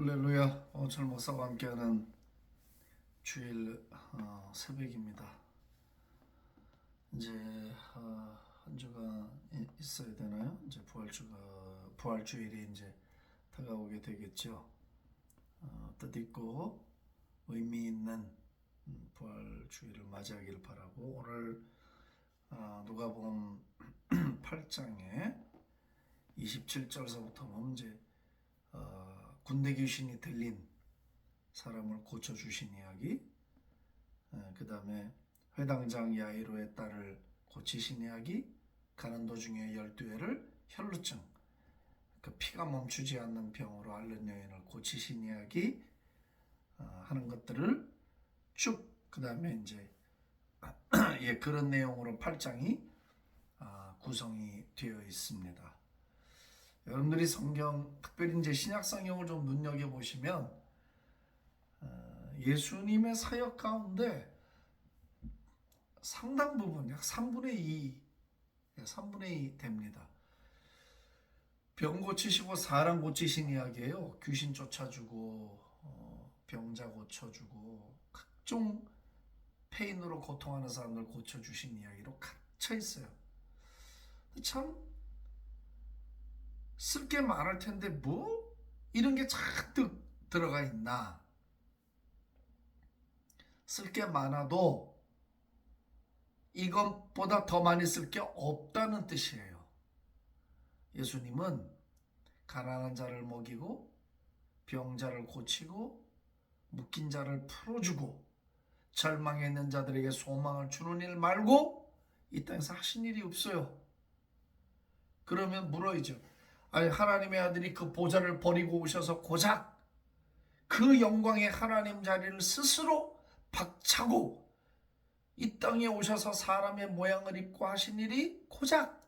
할렐루야. 오늘 목사와 함께하는 주일 새벽입니다. 이제 한 주가 있어야 되나요? 이제 부활주일이 이제 다가오게 되겠죠. 뜻있고 의미 있는 부활주일을 맞이하기를 바라고, 오늘 누가복음 8장에 27절서부터 보면 이제 군대 귀신이 들린 사람을 고쳐주신 이야기, 그 다음에 회당장 야이로의 딸을 고치신 이야기, 가는 도중에 12회를 혈루증, 그 피가 멈추지 않는 병으로 앓는 여인을 고치신 이야기 하는 것들을 쭉, 그 다음에 이제 그런 내용으로 8장이 구성이 되어 있습니다. 여러분들이 성경, 특별히 이제 신약 성경을 좀 눈여겨 보시면 예수님의 사역 가운데 상당 부분, 약 3분의 2 됩니다. 병 고치시고 사람 고치신 이야기예요. 귀신 쫓아주고 병자 고쳐주고 각종 페인으로 고통하는 사람들 고쳐주신 이야기로 갇혀 있어요. 참 쓸 게 많을 텐데 뭐 이런 게 잔뜩 들어가 있나. 쓸 게 많아도 이것보다 더 많이 쓸 게 없다는 뜻이에요. 예수님은 가난한 자를 먹이고 병자를 고치고 묶인 자를 풀어주고 절망에 있는 자들에게 소망을 주는 일 말고 이 땅에서 하신 일이 없어요. 그러면 물어야죠. 아니, 하나님의 아들이 그 보좌를 버리고 오셔서 고작 그 영광의 하나님 자리를 스스로 박차고 이 땅에 오셔서 사람의 모양을 입고 하신 일이 고작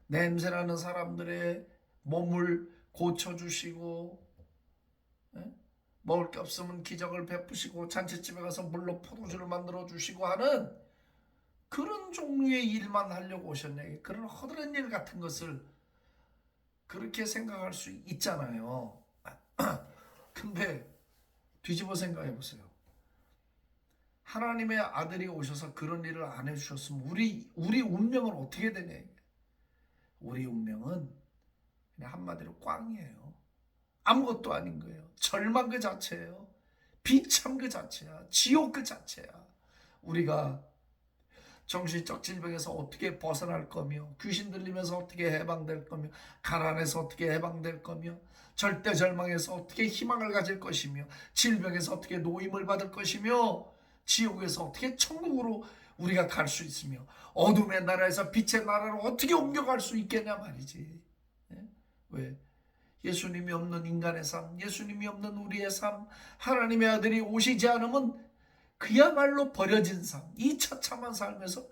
냄새나는 사람들의 몸을 고쳐주시고, 먹을 게 없으면 기적을 베푸시고 잔치집에 가서 물로 포도주를 만들어 주시고 하는 그런 종류의 일만 하려고 오셨네. 그런 허드렛 일 같은 것을 그렇게 생각할 수 있잖아요. 근데 뒤집어 생각해 보세요. 하나님의 아들이 오셔서 그런 일을 안 해주셨으면 우리 운명은 어떻게 되냐. 우리 운명은 그냥 한마디로 꽝이에요. 아무것도 아닌 거예요. 절망 그 자체예요. 비참 그 자체야. 지옥 그 자체야. 우리가 정신적 질병에서 어떻게 벗어날 거며, 귀신 들리면서 어떻게 해방될 거며, 가난에서 어떻게 해방될 거며, 절대 절망에서 어떻게 희망을 가질 것이며, 질병에서 어떻게 노임을 받을 것이며, 지옥에서 어떻게 천국으로 우리가 갈 수 있으며, 어둠의 나라에서 빛의 나라로 어떻게 옮겨갈 수 있겠냐 말이지. 왜? 예수님이 없는 인간의 삶, 예수님이 없는 우리의 삶, 하나님의 아들이 오시지 않으면 그야말로 버려진 삶, 이 처참한 삶에서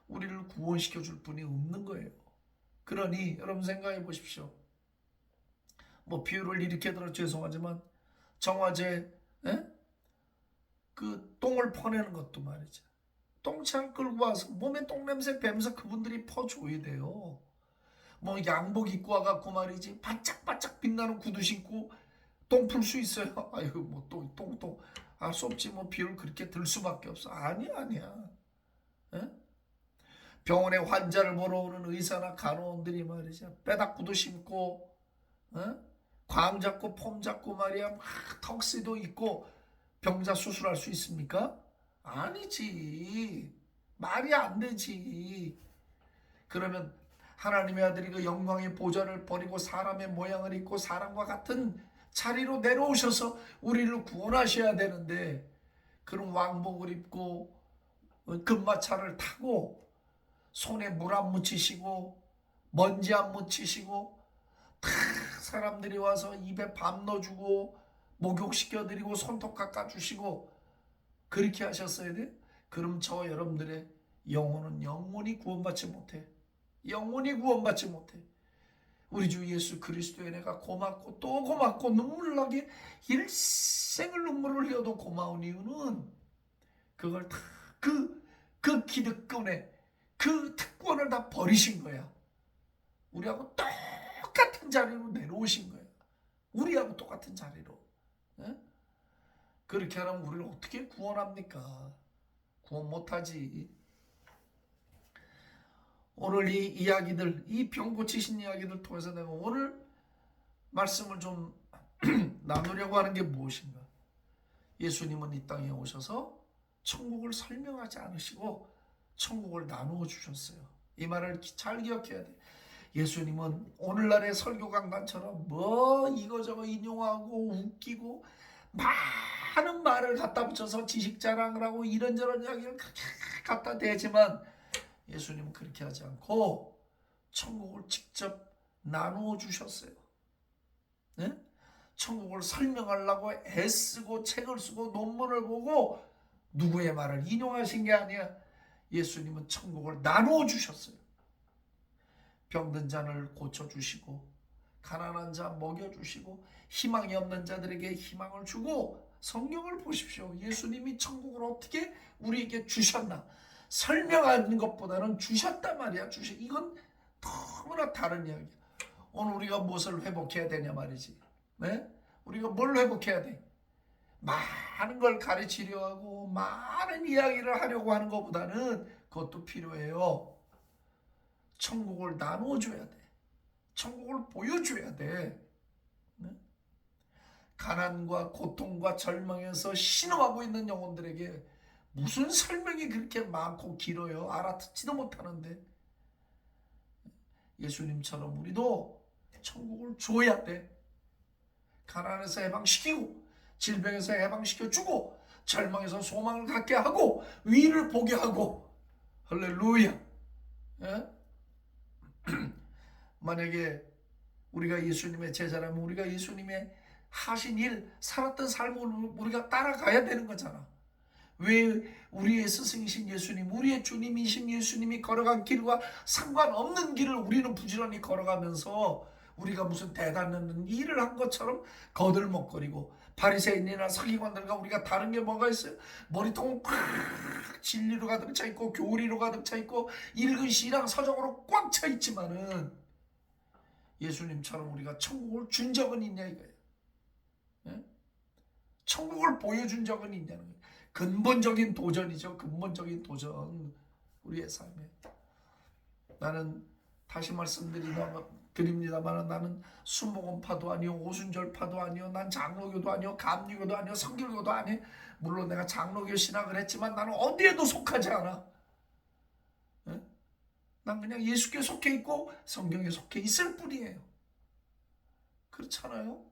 우리를 구원시켜 줄 분이 없는 거예요. 그러니 여러분 생각해 보십시오. 뭐 비유를 이렇게 들어 죄송하지만 정화제, 그 똥을 퍼내는 것도 말이죠. 똥차를 끌고 와서 몸에 똥냄새 배면서 그분들이 퍼줘야 돼요. 뭐 양복 입고 와갖고 말이지 바짝바짝 빛나는 구두 신고 똥 풀 수 있어요? 아이고 뭐 똥 알 수 없지. 뭐 비율 그렇게 들 수밖에 없어. 아니야. 에? 병원에 환자를 보러 오는 의사나 간호원들이 말이죠, 빼닥구도 신고, 광 잡고 폼 잡고 말이야, 막 턱시도 입고 병자 수술할 수 있습니까? 아니지. 말이 안 되지. 그러면 하나님의 아들이 그 영광의 보좌를 버리고 사람의 모양을 입고 사람과 같은 자리로 내려오셔서 우리를 구원하셔야 되는데, 그런 왕복을 입고 금마차를 타고 손에 물 안 묻히시고 먼지 안 묻히시고 다 사람들이 와서 입에 밥 넣어주고 목욕시켜드리고 손톱 깎아주시고 그렇게 하셨어야 돼? 그럼 저 여러분들의 영혼은 영원히 구원받지 못해. 영원히 구원받지 못해. 우리 주 예수 그리스도의 내가 고맙고 또 고맙고 눈물 나게 일생을 눈물을 흘려도 고마운 이유는 그걸 다 그 기득권에 그 특권을 다 버리신 거야. 우리하고 똑같은 자리로 내려오신 거야. 우리하고 똑같은 자리로. 네? 그렇게 하면 우리를 어떻게 구원합니까? 구원 못하지. 오늘 이 이야기들, 이 병 고치신 이야기들 통해서 내가 오늘 말씀을 좀 나누려고 하는 게 무엇인가? 예수님은 이 땅에 오셔서 천국을 설명하지 않으시고 천국을 나누어 주셨어요. 이 말을 잘 기억해야 돼. 예수님은 오늘날의 설교 강단처럼 뭐 이거저거 인용하고 웃기고 많은 말을 갖다 붙여서 지식 자랑을 하고 이런저런 이야기를 갖다 대지만 예수님은 그렇게 하지 않고 천국을 직접 나누어 주셨어요. 네? 천국을 설명하려고 애쓰고 책을 쓰고 논문을 보고 누구의 말을 인용하신 게 아니야. 예수님은 천국을 나누어 주셨어요. 병든 자를 고쳐주시고 가난한 자 먹여주시고 희망이 없는 자들에게 희망을 주고 성경을 보십시오. 예수님이 천국을 어떻게 우리에게 주셨나. 설명하는 것보다는 주셨단 말이야. 이건 너무나 다른 이야기야. 오늘 우리가 무엇을 회복해야 되냐 말이지. 네? 우리가 뭘 회복해야 돼? 많은 걸 가르치려 하고 많은 이야기를 하려고 하는 것보다는 그것도 필요해요. 천국을 나눠줘야 돼. 천국을 보여줘야 돼. 네? 가난과 고통과 절망에서 신음하고 있는 영혼들에게 무슨 설명이 그렇게 많고 길어요. 알아듣지도 못하는데. 예수님처럼 우리도 천국을 줘야 돼. 가난에서 해방시키고 질병에서 해방시켜주고 절망에서 소망을 갖게 하고 위를 보게 하고. 할렐루야. 예? 만약에 우리가 예수님의 제자라면 우리가 예수님의 하신 일, 살았던 삶을 우리가 따라가야 되는 거잖아. 왜 우리의 스승이신 예수님, 우리의 주님이신 예수님이 걸어간 길과 상관없는 길을 우리는 부지런히 걸어가면서 우리가 무슨 대단한 일을 한 것처럼 거들먹거리고 바리새인이나 서기관들과 우리가 다른 게 뭐가 있어요? 머리통은 꽉 진리로 가득 차 있고 교리로 가득 차 있고 읽은 시랑 서적으로 꽉 차 있지만은 예수님처럼 우리가 천국을 준 적은 있냐 이거예요. 네? 천국을 보여준 적은 있냐는 거예요. 근본적인 도전이죠. 근본적인 도전. 우리의 삶에. 나는 다시 말씀드립니다만 나는 순복음파도 아니요 오순절파도 아니요 난 장로교도 아니요 감리교도 아니요 성결교도 아니요. 물론 내가 장로교 신학을 했지만 나는 어디에도 속하지 않아. 네? 난 그냥 예수께 속해 있고 성경에 속해 있을 뿐이에요. 그렇잖아요?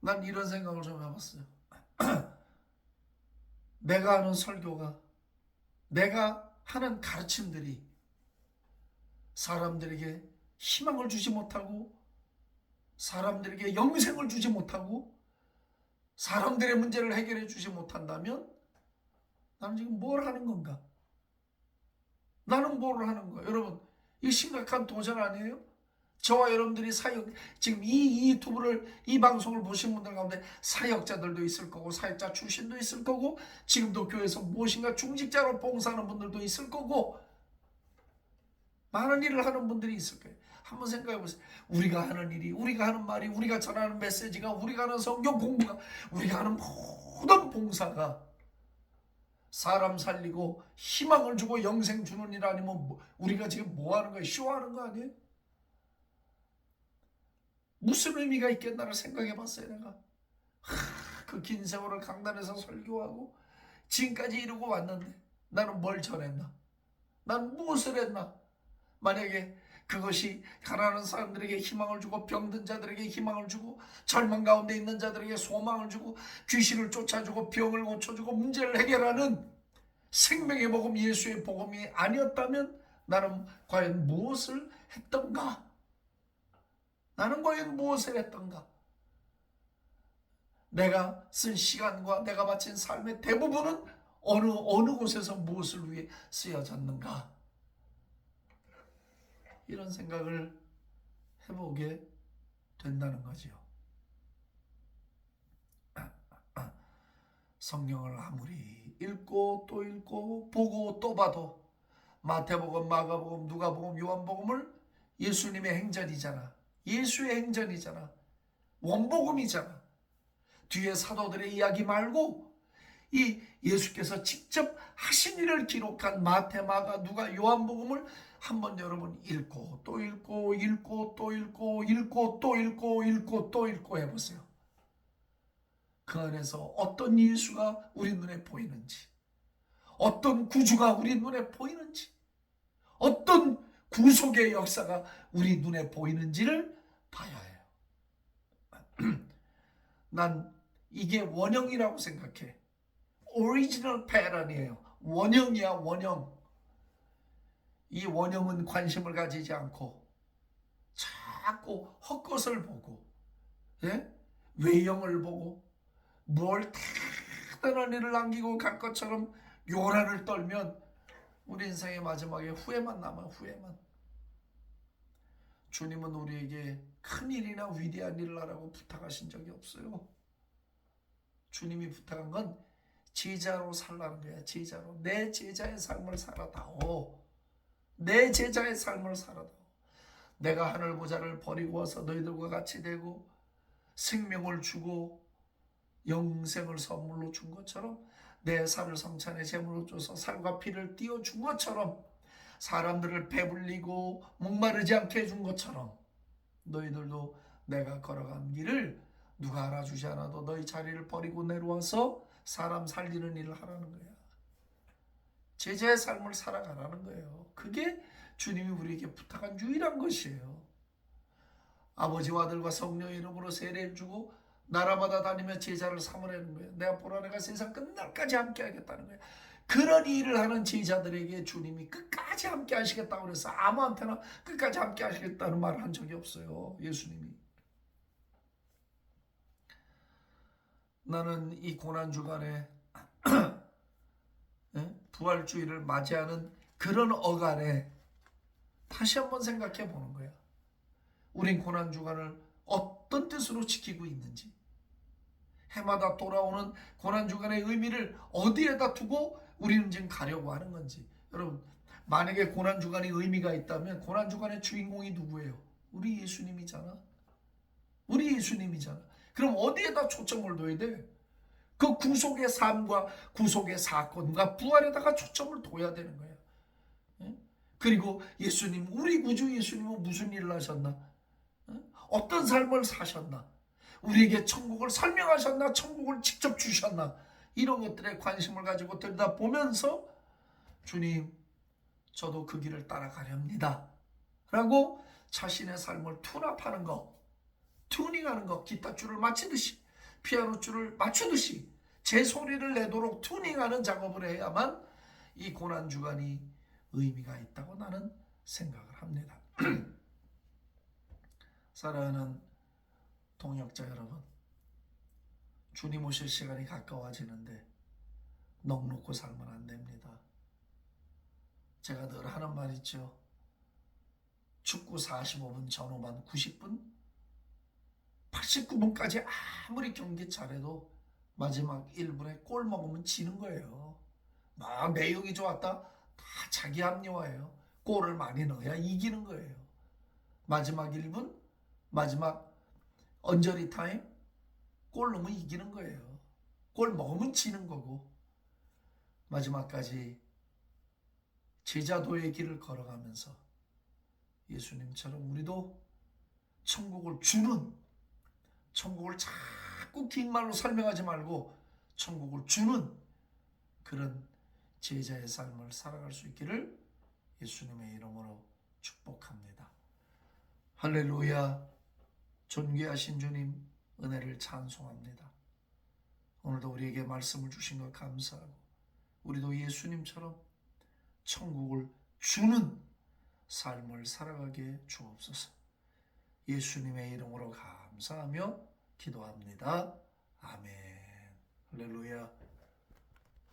난 이런 생각을 좀 해봤어요. 내가 하는 설교가, 내가 하는 가르침들이 사람들에게 희망을 주지 못하고 사람들에게 영생을 주지 못하고 사람들의 문제를 해결해 주지 못한다면 나는 지금 뭘 하는 건가? 나는 뭘 하는 거야? 여러분, 이 심각한 도전 아니에요? 저와 여러분들이 지금 이 유튜브를, 이 방송을 보신 분들 가운데 사역자들도 있을 거고 사역자 출신도 있을 거고 지금도 교회에서 무엇인가 중직자로 봉사하는 분들도 있을 거고 많은 일을 하는 분들이 있을 거예요. 한번 생각해 보세요. 우리가 하는 일이, 우리가 하는 말이, 우리가 전하는 메시지가, 우리가 하는 성경 공부가, 우리가 하는 모든 봉사가 사람 살리고 희망을 주고 영생 주는 일 아니면 우리가 지금 뭐 하는 거예요? 쇼하는 거 아니에요? 무슨 의미가 있겠나를 생각해 봤어요. 내가 그 긴 세월을 강단에서 설교하고 지금까지 이루고 왔는데 나는 뭘 전했나? 난 무엇을 했나? 만약에 그것이 가난한 사람들에게 희망을 주고 병든 자들에게 희망을 주고 절망 가운데 있는 자들에게 소망을 주고 귀신을 쫓아주고 병을 고쳐주고 문제를 해결하는 생명의 복음 예수의 복음이 아니었다면 나는 과연 무엇을 했던가? 나는 과연 무엇을 했던가? 내가 쓴 시간과 내가 바친 삶의 대부분은 어느 곳에서 무엇을 위해 쓰여졌는가? 이런 생각을 해보게 된다는 거죠. 성경을 아무리 읽고 또 읽고 보고 또 봐도 마태복음, 마가복음, 누가복음, 요한복음을 예수님의 행전이잖아. 예수의 행전이잖아. 원복음이잖아. 뒤에 사도들의 이야기 말고 이 예수께서 직접 하신 일을 기록한 마태, 마가, 누가, 요한복음을 한번 여러분 읽고 또 읽고 읽고 또 읽고 읽고 또 읽고 읽고 또 읽고 해보세요. 그 안에서 어떤 예수가 우리 눈에 보이는지, 어떤 구주가 우리 눈에 보이는지, 어떤 구속의 역사가 우리 눈에 보이는지를 봐야 해요. 난 이게 원형이라고 생각해. 오리지널 패런이에요. 원형이야, 원형. 이 원형은 관심을 가지지 않고 자꾸 헛것을 보고, 예? 외형을 보고 뭘 대단한 일을 남기고 갈 것처럼 요란을 떨면 우리 인생의 마지막에 후회만 남아. 후회만. 주님은 우리에게 큰 일이나 위대한 일을 하라고 부탁하신 적이 없어요. 주님이 부탁한 건 제자로 살라는 거야. 제자로. 내 제자의 삶을 살아다오. 내 제자의 삶을 살아다오. 내가 하늘 보좌를 버리고 와서 너희들과 같이 되고 생명을 주고 영생을 선물로 준 것처럼, 내 살을 성찬의 제물로 줘서 살과 피를 띄워준 것처럼, 사람들을 배불리고 목마르지 않게 해준 것처럼, 너희들도 내가 걸어간 길을 누가 알아주지 않아도 너희 자리를 버리고 내려와서 사람 살리는 일을 하라는 거야. 제자의 삶을 살아가라는 거예요. 그게 주님이 우리에게 부탁한 유일한 것이에요. 아버지와 아들과 성령의 이름으로 세례를 주고 나라마다 다니며 제자를 삼으라는 거예요. 내가 보라, 내가 세상 끝날까지 함께 하겠다는 거예요. 그런 일을 하는 제자들에게 주님이 끝까지 함께 하시겠다고 그래서 아무한테나 끝까지 함께 하시겠다는 말을 한 적이 없어요. 예수님이. 나는 이 고난주간에 부활주의를 맞이하는 그런 어간에 다시 한번 생각해 보는 거야. 우린 고난주간을 어떤 뜻으로 지키고 있는지, 해마다 돌아오는 고난주간의 의미를 어디에다 두고 우리는 지금 가려고 하는 건지. 여러분, 만약에 고난주간이 의미가 있다면 고난주간의 주인공이 누구예요? 우리 예수님이잖아. 우리 예수님이잖아. 그럼 어디에다 초점을 둬야 돼? 그 구속의 삶과 구속의 사건과 부활에다가 초점을 둬야 되는 거야. 그리고 예수님, 우리 구주 예수님은 무슨 일을 하셨나? 어떤 삶을 사셨나? 우리에게 천국을 설명하셨나? 천국을 직접 주셨나? 이런 것들에 관심을 가지고 들여다보면서 주님, 저도 그 길을 따라가렵니다 라고 자신의 삶을 투납하는 거, 튜닝하는 거, 기타 줄을 맞추듯이, 피아노 줄을 맞추듯이 제 소리를 내도록 튜닝하는 작업을 해야만 이 고난주간이 의미가 있다고 나는 생각을 합니다. 사랑하는 동역자 여러분, 주님 오실 시간이 가까워지는데 넋놓고 살면 안 됩니다. 제가 늘 하는 말 있죠. 축구 45분 전후반 90분, 89분까지 아무리 경기 잘해도 마지막 1분에 골 먹으면 지는 거예요. 막 내용이 좋았다, 다 자기 합리화예요. 골을 많이 넣어야 이기는 거예요. 마지막 1분, 마지막 언저리 타임, 골 넣으면 이기는 거예요. 골 먹으면 지는 거고, 마지막까지 제자도의 길을 걸어가면서 예수님처럼 우리도 천국을 주는, 천국을 자꾸 긴 말로 설명하지 말고 천국을 주는 그런 제자의 삶을 살아갈 수 있기를 예수님의 이름으로 축복합니다. 할렐루야. 존귀하신 주님, 은혜를 찬송합니다. 오늘도 우리에게 말씀을 주신 것 감사하고, 우리도 예수님처럼 천국을 주는 삶을 살아가게 주옵소서. 예수님의 이름으로 감사하며 기도합니다. 아멘. 할렐루야.